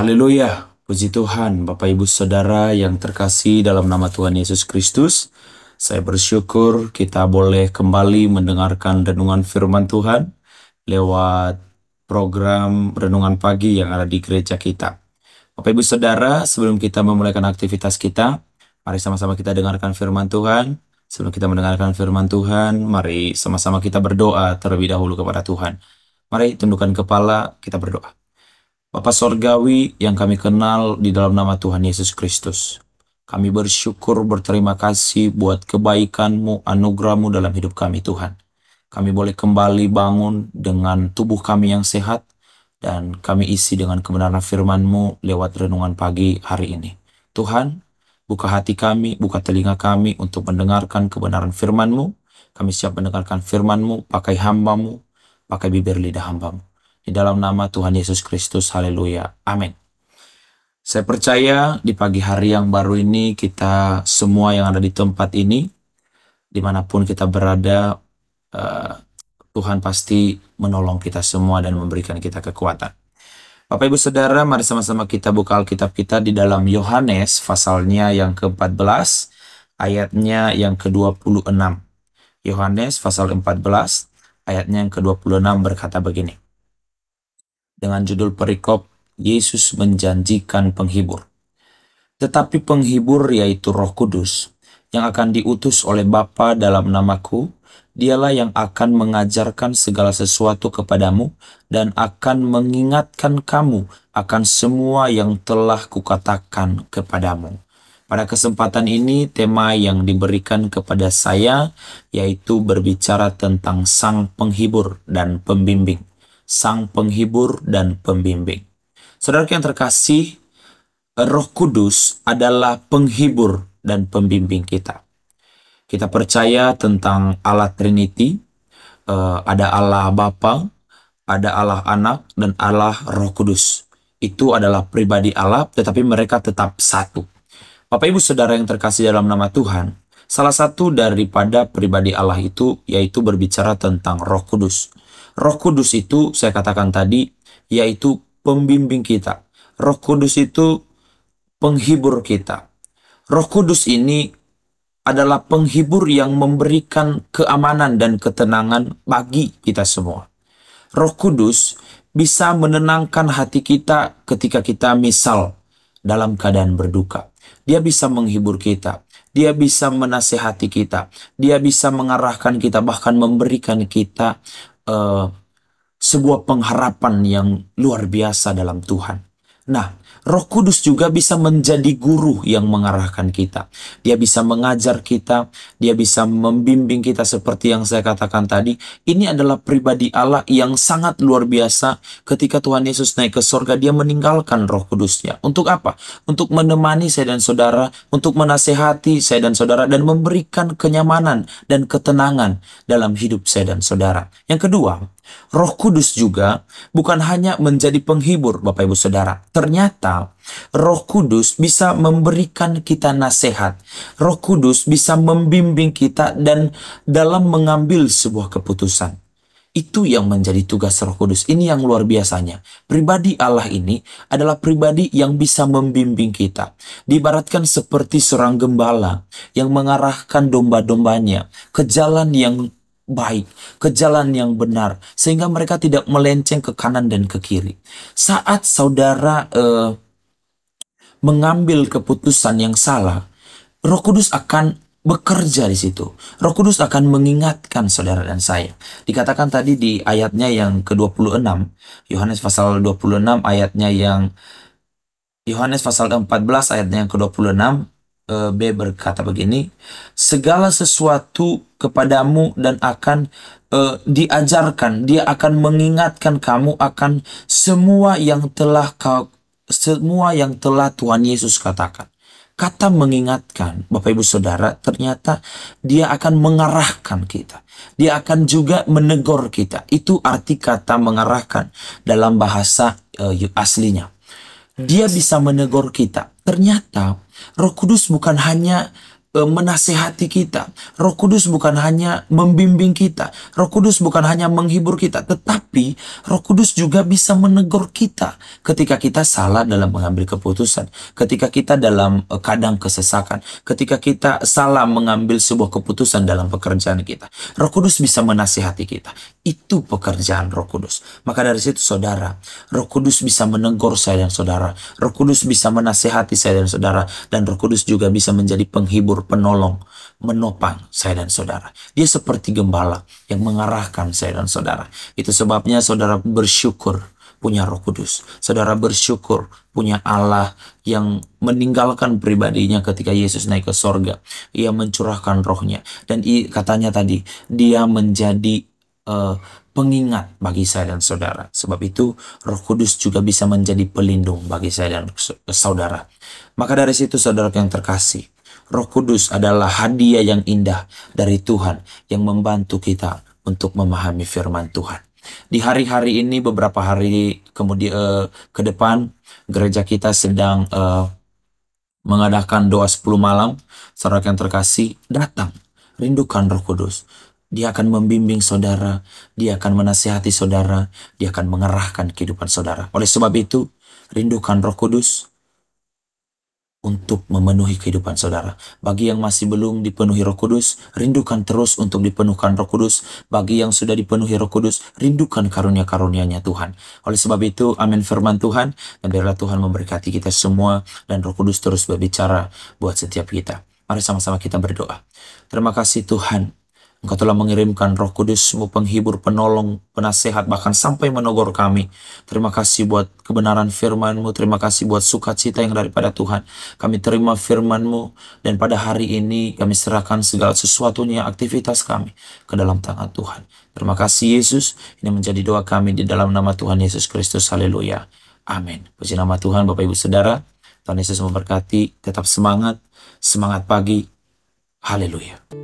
Haleluya, puji Tuhan, Bapak Ibu Saudara yang terkasih dalam nama Tuhan Yesus Kristus. Saya bersyukur kita boleh kembali mendengarkan renungan firman Tuhan lewat program Renungan Pagi yang ada di gereja kita. Bapak Ibu Saudara, sebelum kita memulaikan aktivitas kita, mari sama-sama kita dengarkan firman Tuhan. Sebelum kita mendengarkan firman Tuhan, mari sama-sama kita berdoa terlebih dahulu kepada Tuhan. Mari tundukkan kepala, kita berdoa. Bapa Sorgawi yang kami kenal di dalam nama Tuhan Yesus Kristus, kami bersyukur berterima kasih buat kebaikan-Mu, anugerah-Mu dalam hidup kami Tuhan. Kami boleh kembali bangun dengan tubuh kami yang sehat, dan kami isi dengan kebenaran firman-Mu lewat renungan pagi hari ini. Tuhan, buka hati kami, buka telinga kami untuk mendengarkan kebenaran firman-Mu. Kami siap mendengarkan firman-Mu, pakai hamba-Mu, pakai bibir lidah hamba-Mu. Di dalam nama Tuhan Yesus Kristus, haleluya, amin. Saya percaya di pagi hari yang baru ini, kita semua yang ada di tempat ini, dimanapun kita berada, Tuhan pasti menolong kita semua dan memberikan kita kekuatan. Bapak Ibu Saudara, mari sama-sama kita buka Alkitab kita di dalam Yohanes, pasalnya yang ke-14, ayatnya yang ke-26. Yohanes pasal 14, ayatnya yang ke-26 berkata begini. Dengan judul perikop, Yesus menjanjikan penghibur. Tetapi penghibur yaitu Roh Kudus, yang akan diutus oleh Bapa dalam namaku, dialah yang akan mengajarkan segala sesuatu kepadamu dan akan mengingatkan kamu akan semua yang telah kukatakan kepadamu. Pada kesempatan ini, tema yang diberikan kepada saya yaitu berbicara tentang Sang Penghibur dan Pembimbing. Sang Penghibur dan Pembimbing. Saudara yang terkasih, Roh Kudus adalah penghibur dan pembimbing kita. Kita percaya tentang Allah Trinity, ada Allah Bapa, ada Allah Anak, dan Allah Roh Kudus. Itu adalah pribadi Allah, tetapi mereka tetap satu. Bapak Ibu Saudara yang terkasih dalam nama Tuhan, salah satu daripada pribadi Allah itu yaitu berbicara tentang Roh Kudus. Roh Kudus itu, saya katakan tadi, yaitu pembimbing kita. Roh Kudus itu penghibur kita. Roh Kudus ini adalah penghibur yang memberikan keamanan dan ketenangan bagi kita semua. Roh Kudus bisa menenangkan hati kita ketika kita misal dalam keadaan berduka. Dia bisa menghibur kita. Dia bisa menasehati kita. Dia bisa mengarahkan kita, bahkan memberikan kita sebuah pengharapan yang luar biasa dalam Tuhan. Nah, Roh Kudus juga bisa menjadi guru yang mengarahkan kita. Dia bisa mengajar kita, dia bisa membimbing kita seperti yang saya katakan tadi. Ini adalah pribadi Allah yang sangat luar biasa. Ketika Tuhan Yesus naik ke sorga, dia meninggalkan Roh Kudusnya. Untuk apa? Untuk menemani saya dan saudara, untuk menasehati saya dan saudara, dan memberikan kenyamanan dan ketenangan dalam hidup saya dan saudara. Yang kedua, Roh Kudus juga bukan hanya menjadi penghibur, Bapak Ibu Saudara. Ternyata Roh Kudus bisa memberikan kita nasihat. Roh Kudus bisa membimbing kita dan dalam mengambil sebuah keputusan. Itu yang menjadi tugas Roh Kudus. Ini yang luar biasanya. Pribadi Allah ini adalah pribadi yang bisa membimbing kita. Diibaratkan seperti seorang gembala yang mengarahkan domba-dombanya ke jalan yang baik, ke jalan yang benar, sehingga mereka tidak melenceng ke kanan dan ke kiri. Saat saudara mengambil keputusan yang salah, Roh Kudus akan bekerja di situ. Roh Kudus akan mengingatkan saudara dan saya. Dikatakan tadi di ayatnya yang ke-26, Yohanes pasal 26 ayatnya yang Yohanes pasal 14 ayatnya yang ke-26, B berkata begini, segala sesuatu kepadamu dan akan diajarkan, dia akan mengingatkan kamu akan semua yang telah Tuhan Yesus katakan. Kata mengingatkan, Bapak Ibu Saudara, ternyata dia akan mengarahkan kita. Dia akan juga menegur kita. Itu arti kata mengarahkan dalam bahasa aslinya. Dia bisa menegur kita. Ternyata Roh Kudus bukan hanya menasehati kita. Roh Kudus bukan hanya membimbing kita. Roh Kudus bukan hanya menghibur kita, tetapi Roh Kudus juga bisa menegur kita ketika kita salah dalam mengambil keputusan, ketika kita dalam kadang kesesakan, ketika kita salah mengambil sebuah keputusan dalam pekerjaan kita. Roh Kudus bisa menasehati kita. Itu pekerjaan Roh Kudus. Maka dari situ saudara, Roh Kudus bisa menegur saya dan saudara. Roh Kudus bisa menasehati saya dan saudara. Dan Roh Kudus juga bisa menjadi penghibur, penolong, menopang saya dan saudara. Dia seperti gembala yang mengarahkan saya dan saudara. Itu sebabnya saudara bersyukur punya Roh Kudus. Saudara bersyukur punya Allah yang meninggalkan pribadinya ketika Yesus naik ke sorga. Ia mencurahkan rohnya. Dan katanya tadi, dia menjadi pengingat bagi saya dan saudara. Sebab itu Roh Kudus juga bisa menjadi pelindung bagi saya dan saudara. Maka dari situ saudara yang terkasih, Roh Kudus adalah hadiah yang indah dari Tuhan yang membantu kita untuk memahami firman Tuhan. Di hari-hari ini, beberapa hari kemudian ke depan, gereja kita sedang mengadakan doa 10 malam. Saudara yang terkasih, datang, rindukan Roh Kudus. Dia akan membimbing saudara, dia akan menasihati saudara, dia akan mengerahkan kehidupan saudara. Oleh sebab itu, rindukan Roh Kudus untuk memenuhi kehidupan saudara. Bagi yang masih belum dipenuhi Roh Kudus, rindukan terus untuk dipenuhkan Roh Kudus. Bagi yang sudah dipenuhi Roh Kudus, rindukan karunia-karunia-Nya Tuhan. Oleh sebab itu, amin firman Tuhan, dan biarlah Tuhan memberkati kita semua, dan Roh Kudus terus berbicara buat setiap kita. Mari sama-sama kita berdoa. Terima kasih Tuhan, Engkau telah mengirimkan Roh Kudus-Mu, penghibur, penolong, penasehat, bahkan sampai menegur kami. Terima kasih buat kebenaran firman-Mu. Terima kasih buat sukacita yang daripada Tuhan. Kami terima firman-Mu, dan pada hari ini kami serahkan segala sesuatunya, aktivitas kami, ke dalam tangan Tuhan. Terima kasih Yesus. Ini menjadi doa kami di dalam nama Tuhan Yesus Kristus. Haleluya. Amin. Puji nama Tuhan, Bapak Ibu Saudara. Tuhan Yesus memberkati. Tetap semangat. Semangat pagi. Haleluya.